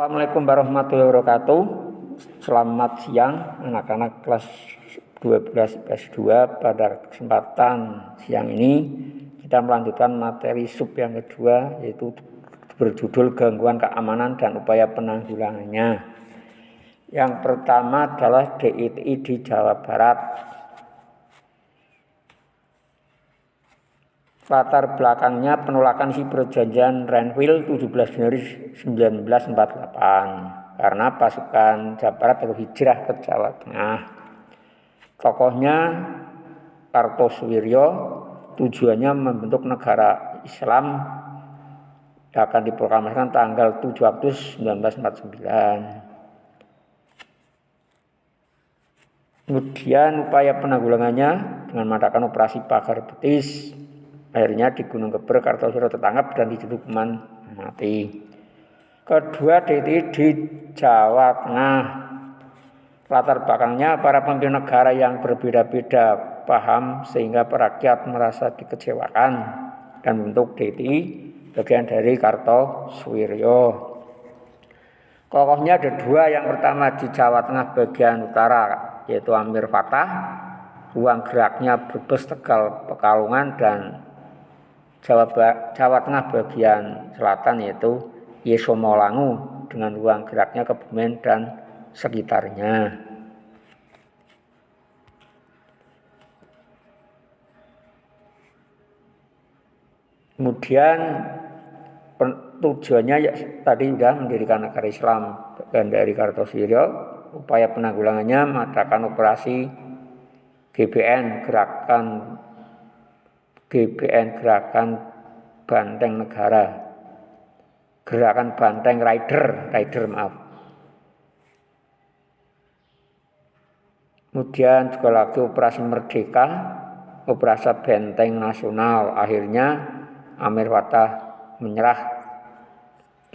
Assalamualaikum warahmatullahi wabarakatuh. Selamat siang anak-anak kelas 12 IPS 2. Pada kesempatan siang ini kita melanjutkan materi sub yang kedua, yaitu berjudul gangguan keamanan dan upaya penanggulangannya. Yang pertama adalah DITI di Jawa Barat. Latar belakangnya penolakan isi perjanjian Renville 17 Januari 1948 karena pasukan Jawa Barat berhijrah ke Jawa Tengah. Tokohnya Kartosoewirjo, tujuannya membentuk negara Islam, akan diproklamasikan tanggal 7 Agustus 1949. Kemudian upaya penanggulangannya dengan mengadakan operasi pagar betis. Akhirnya di Gunung Keber Kartosoewirjo tertangkap dan dijatuhi hukuman mati. Kedua, DITI di Jawa Tengah. Latar belakangnya para pemimpin negara yang berbeda-beda paham sehingga rakyat merasa dikecewakan dan membentuk DITI bagian dari Kartosoewirjo. Tokohnya ada dua. Yang pertama di Jawa Tengah bagian utara yaitu Amir Fattah, ruang geraknya Brebes, Tegal, Pekalongan, dan Jawa Tengah bagian selatan yaitu Yesomolangu dengan ruang geraknya Kebumen dan sekitarnya. Kemudian tujuannya tadi sudah mendirikan negara Islam dan dari Kartosoewirjo. Upaya penanggulangannya mengadakan operasi GBN, Gerakan Banteng Negara, Gerakan Banteng Rider. Kemudian juga lagi operasi Merdeka, operasi Benteng Nasional. Akhirnya Amir Fattah menyerah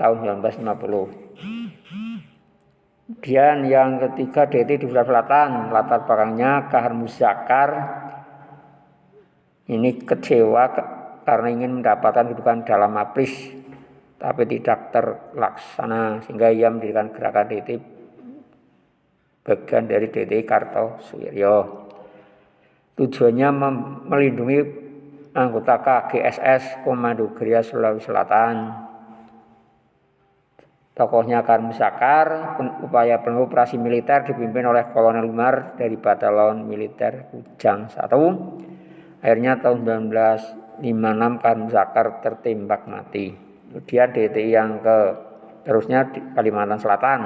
tahun 1950. Kemudian yang ketiga DITI di Sulawesi Selatan. Latar belakangnya Kahar Muzakar ini kecewa karena ingin mendapatkan kedudukan dalam APRIS tapi tidak terlaksana, sehingga ia mendirikan gerakan DITI bagian dari DITI Kartosoewirjo. Tujuannya melindungi anggota KGSS Komando Gerilya Sulawesi Selatan. Tokohnya Kahar Muzakar. Upaya operasi militer dipimpin oleh Kolonel Umar dari Batalion Militer Kujang 1. Akhirnya tahun 1956 Kahar Muzakar tertembak mati. Kemudian DITI yang terusnya di Kalimantan Selatan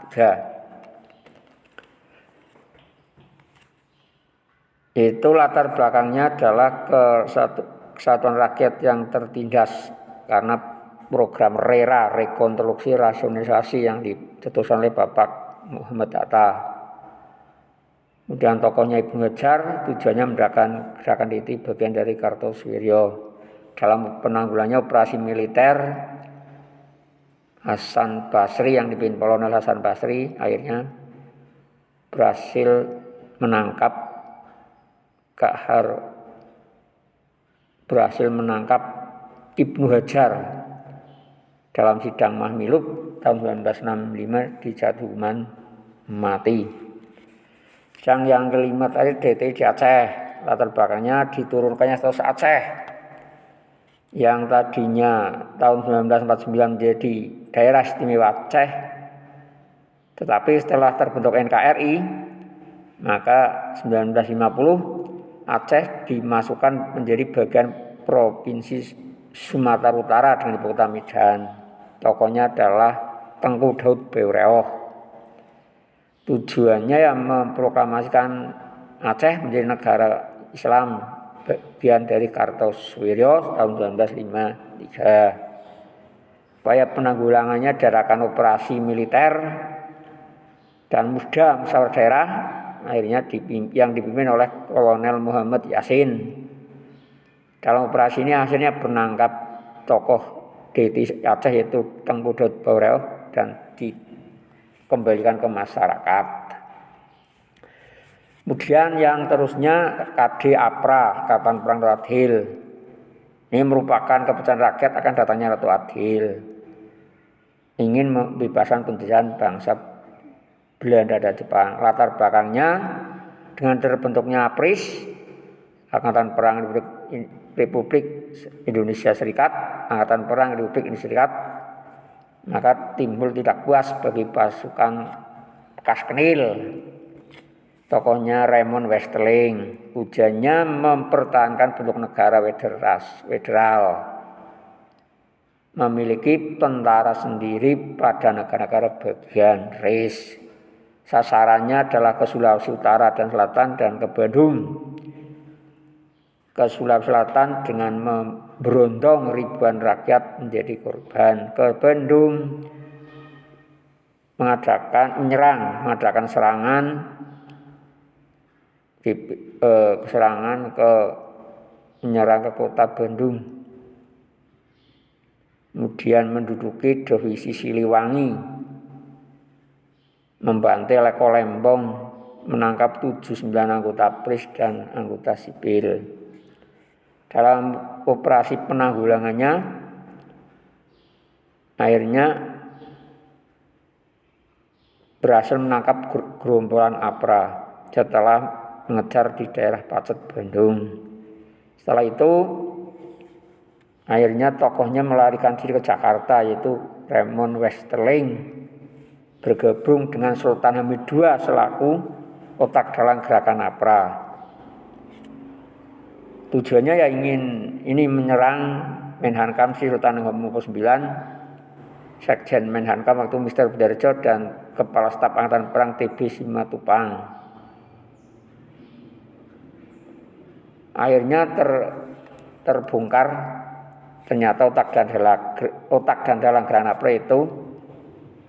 3. Itu latar belakangnya adalah kesatuan rakyat yang tertindas karena program RERA, rekonstruksi rasionalisasi, yang dicetuskan oleh Bapak Muhammad Hatta. Kemudian tokohnya Ibnu Hajar, tujuannya mendirikan gerakan DITI bagian dari Kartosoewirjo. Dalam penanggulangannya operasi militer Hasan Basri yang dipimpin Kolonel Hasan Basri akhirnya berhasil menangkap Ibnu Hajar dalam sidang Mahmilub tahun 1965 dijatuhi hukuman mati. Yang kelima tadi DITI di Aceh. Latar belakangnya diturunkannya status Aceh yang tadinya tahun 1949 menjadi daerah istimewa Aceh, tetapi setelah terbentuk NKRI maka 1950 Aceh dimasukkan menjadi bagian Provinsi Sumatera Utara dengan ibu kota Medan. Tokohnya adalah Tengku Daud Bewereoh. Tujuannya yang memproklamasikan Aceh menjadi negara Islam bagian dari Kartosoewirjo tahun 1953. Upaya penanggulangannya adakan operasi militer dan musyawarah daerah, akhirnya yang dipimpin oleh Kolonel Muhammad Yasin. Dalam operasi ini hasilnya menangkap tokoh DITI Aceh yaitu Tengku Daud Bewereoh dan dikembalikan ke masyarakat. Kemudian yang terusnya KD APRA, Kapan Perang Ratu Adil. Ini merupakan kepercayaan rakyat akan datangnya Ratu Adil. ingin membebaskan penjajahan bangsa Belanda dan Jepang. Latar belakangnya dengan terbentuknya APRIS, Angkatan Perang Republik Indonesia Serikat, Angkatan Perang Republik Indonesia Serikat, maka timbul tidak puas bagi pasukan bekas Kenil. Tokohnya Raymond Westerling, tujuannya mempertahankan bentuk negara federal, memiliki tentara sendiri pada negara-negara bagian RIS. Sasarannya adalah ke Sulawesi Utara dan Selatan dan ke Bandung. Ke Sulawesi Selatan dengan memberondong ribuan rakyat menjadi korban. Ke Bandung mengadakan serangan menyerang ke kota Bandung. Kemudian menduduki divisi Siliwangi, membantai Leko Lembong, menangkap 79 anggota APRIS dan anggota sipil. Dalam operasi penanggulangannya, akhirnya berhasil menangkap gerombolan APRA setelah mengejar di daerah Pacet, Bandung. Setelah itu, akhirnya tokohnya melarikan diri ke Jakarta, yaitu Raymond Westerling, bergabung dengan Sultan Hamid II selaku otak dalam gerakan APRA. Tujuannya ya ingin menyerang Menhankam Sri Sultan Hamengkubuwono IX, Sekjen Menhankam waktu Mr. Budarjo dan Kepala Staf Angkatan Perang TB Simatupang. Akhirnya terbongkar ternyata otak dan dalang gerakan APRA itu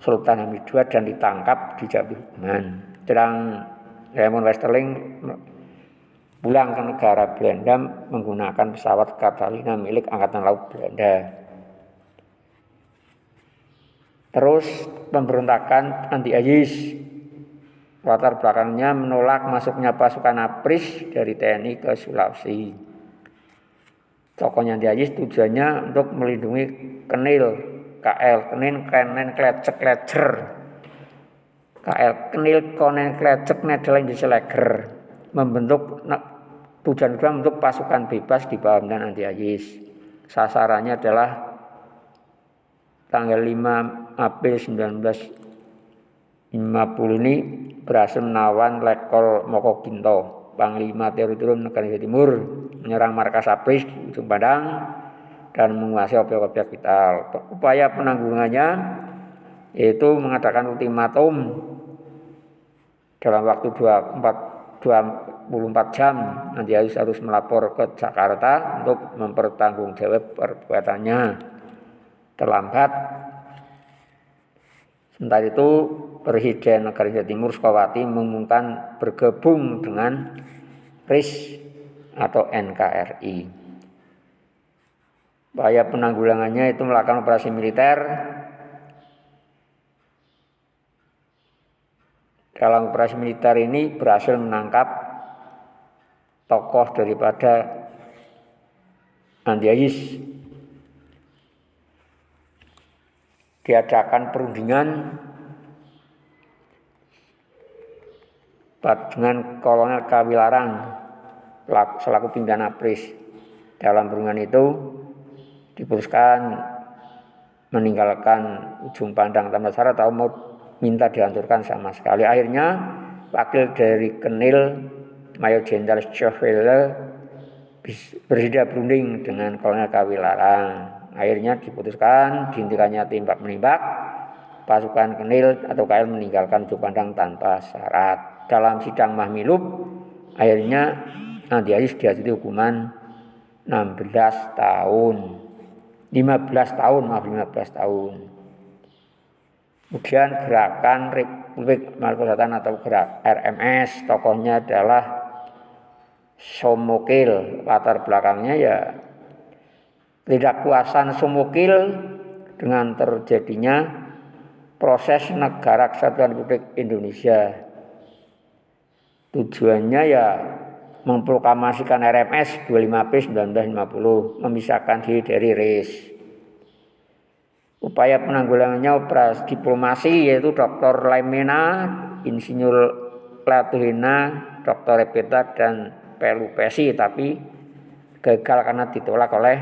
Sultan Hamid II dan ditangkap di Jambi-Human. Sedang Raymond Westerling pulang ke negara Belanda menggunakan pesawat Catalina milik Angkatan Laut Belanda. Terus pemberontakan anti-ISIS, latar belakangnya menolak masuknya pasukan APRIS dari TNI ke Sulawesi. Tokohnya anti-ISIS tujuannya untuk melindungi Kenil, KL, Kenen, Klecek, Lecer, KL, Kenil, Konen, Klecek, Nedel, Indonesia Leger, tujuan kedua membentuk pasukan bebas di bawah pimpinan anti-ISIS. Sasarannya adalah tanggal 5 April 1950 ini berhasil menawan Lekol Mokoginto, Panglima Teritorium Negara Indonesia Timur, menyerang markas APRIS di ujung Padang dan menguasai objek-objek vital. Upaya penanggulangannya yaitu mengadakan ultimatum dalam waktu 24 jam nanti harus melapor ke Jakarta untuk mempertanggungjawab perbuatannya. Terlambat. Sementara itu Presiden Negara Indonesia Timur Sukawati mengumumkan bergabung dengan RIS atau NKRI. Upaya penanggulangannya itu melakukan operasi militer. Dalam operasi militer ini berhasil menangkap tokoh daripada anti-ISIS. Diadakan perundingan dengan Kolonel Kawilarang selaku pimpinan APRIS. Dalam perundingan itu diputuskan meninggalkan ujung pandang tanpa syarat atau mau minta dihancurkan sama sekali. Akhirnya wakil dari Kenil Mayor Jenderal Schofele bersedia berunding dengan Kolonel Kawilarang. Akhirnya diputuskan dihentikannya tembak-menembak, pasukan Kenil atau KL meninggalkan ujung pandang tanpa syarat. Dalam sidang Mahmilub, akhirnya anti-ISIS dijatuhi hukuman 15 tahun. Kemudian gerakan Republik Maluku Selatan atau gerak RMS, tokohnya adalah Somokil. Latar belakangnya ya ketidakpuasan Somokil dengan terjadinya proses Negara Kesatuan Republik Indonesia. Tujuannya ya memproklamasikan RMS 25 April 1950, memisahkan diri dari RIS. Upaya penanggulangannya operasi diplomasi yaitu Dr. Laimena, Insinyur Latuhina, Dr. Repeta dan Pelupesi, tapi gagal karena ditolak oleh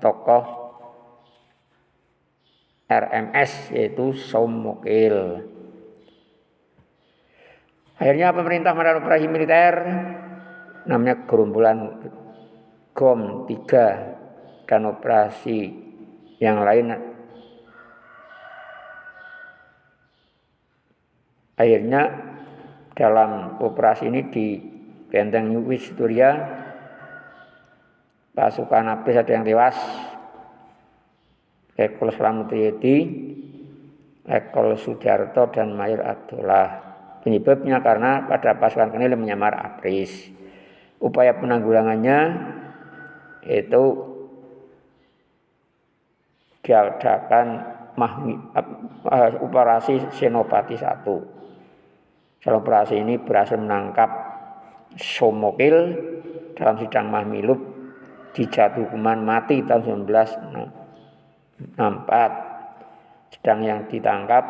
tokoh RMS yaitu Somokil. Akhirnya pemerintah melakukan operasi militer namanya gerombolan GOM 3 dan operasi yang lain. Akhirnya dalam operasi ini di Benteng Victoria pasukan ABRIS ada yang tewas, Letkol Slamet Riyadi, Letkol Sudarto dan Mayor Abdullah. Penyebabnya karena pada pasukan Kenil menyamar ABRIS. Upaya penanggulangannya itu diadakan operasi Senopati 1. Dalam operasi ini berhasil menangkap Somokil dalam sidang Mahmilub, dijatuhi hukuman mati tahun 1964. Sedang yang ditangkap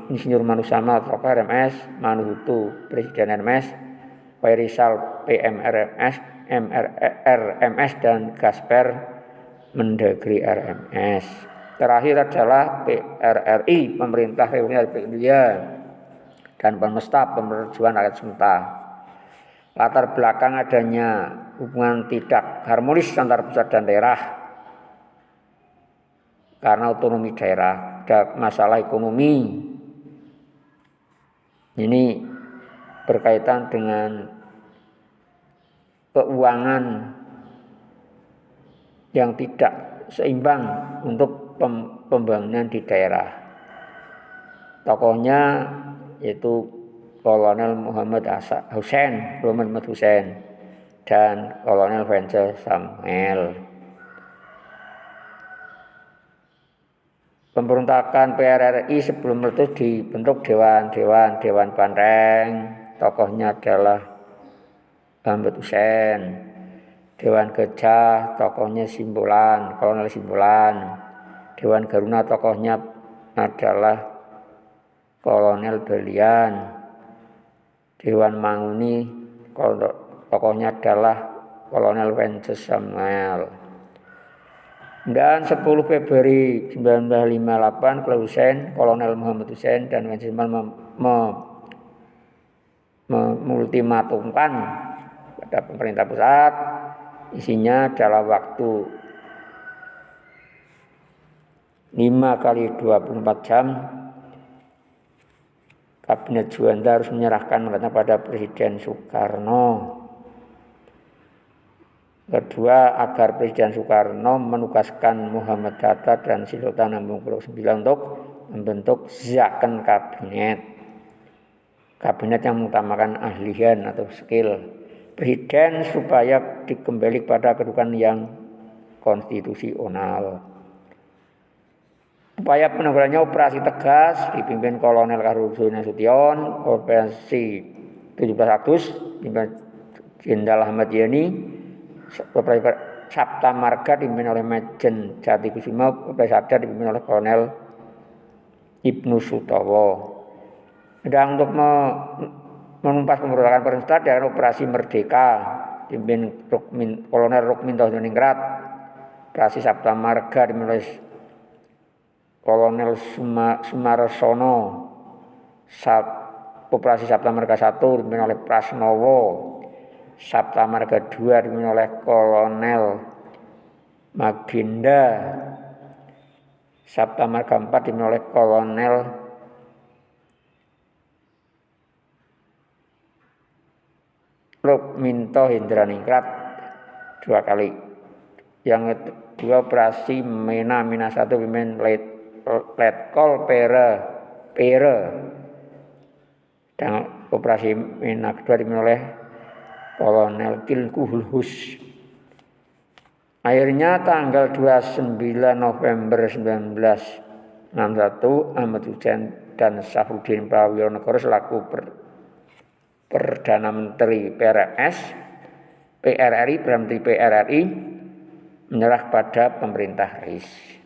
Insinyur Manusama, tokoh RMS, Manuhutu, Presiden RMS, Wairisal, PM RMS, dan Gasper, Mendagri RMS. Terakhir adalah PRRI, Pemerintah Republik Indonesia, dan Pemesta Pemerjuan Rakyat Semesta. Latar belakang adanya hubungan tidak harmonis antara pusat dan daerah karena otonomi daerah, ada masalah ekonomi. Ini berkaitan dengan keuangan yang tidak seimbang untuk pembangunan di daerah. Tokohnya yaitu Kolonel Muhammad Hussein dan Kolonel Wenzel Samuel. Pemberontakan PRRI sebelum meletus dibentuk Dewan Banteng, tokohnya adalah Muhammad Hussein. Dewan Gajah, tokohnya Kolonel Simbolan. Dewan Garuna, tokohnya adalah Kolonel Berlian. Dewan Manguni, tokohnya adalah Kolonel Wences Samuel. Dan 10 Februari 1958, Kolonel Muhammad Hussein dan Wences Samuel memultimatumkan pada pemerintah pusat, isinya dalam waktu 5 kali 24 jam Kabinet Juanda harus menyerahkan mandatnya pada Presiden Soekarno. Kedua, agar Presiden Soekarno menugaskan Muhammad Hatta dan Sultan Hamengkubuwono IX untuk membentuk Zakon Kabinet. Kabinet yang mengutamakan ahlian atau skill Presiden supaya dikembali pada kedudukan yang konstitusional. Upaya penanggulangannya operasi Tegas dipimpin Kolonel Karudin Nasution, operasi 17 Agustus dipimpin Jenderal Ahmad Yani, operasi Sabta Marga dipimpin oleh Majen Jati Kusuma, operasi Sadar dipimpin oleh Kolonel Ibnu Sutowo. Dan untuk menumpas pemberontakan pemerintah dengan operasi Merdeka dipimpin Kolonel Rukminto Ningrat, operasi Sabta Marga dipimpin oleh Kolonel Sumarsono, operasi Sabta Marga 1 dipimpin oleh Prasnowo, Sabta Marga 2 dipimpin oleh Kolonel Magenda, Sabta Marga 4 dipimpin oleh Kolonel Rukminto Hendraningrat 2 kali. Yang kedua operasi Mina 1 dipimpin Letkol Pere dan operasi Mina kedua dipimpin oleh Kolonel Kilkuhulhus. Akhirnya tanggal 29 November 1961 Ahmad Hussein dan Safruddin Prawironegoro selaku Perdana Menteri PRRI menyerah pada pemerintah RIS.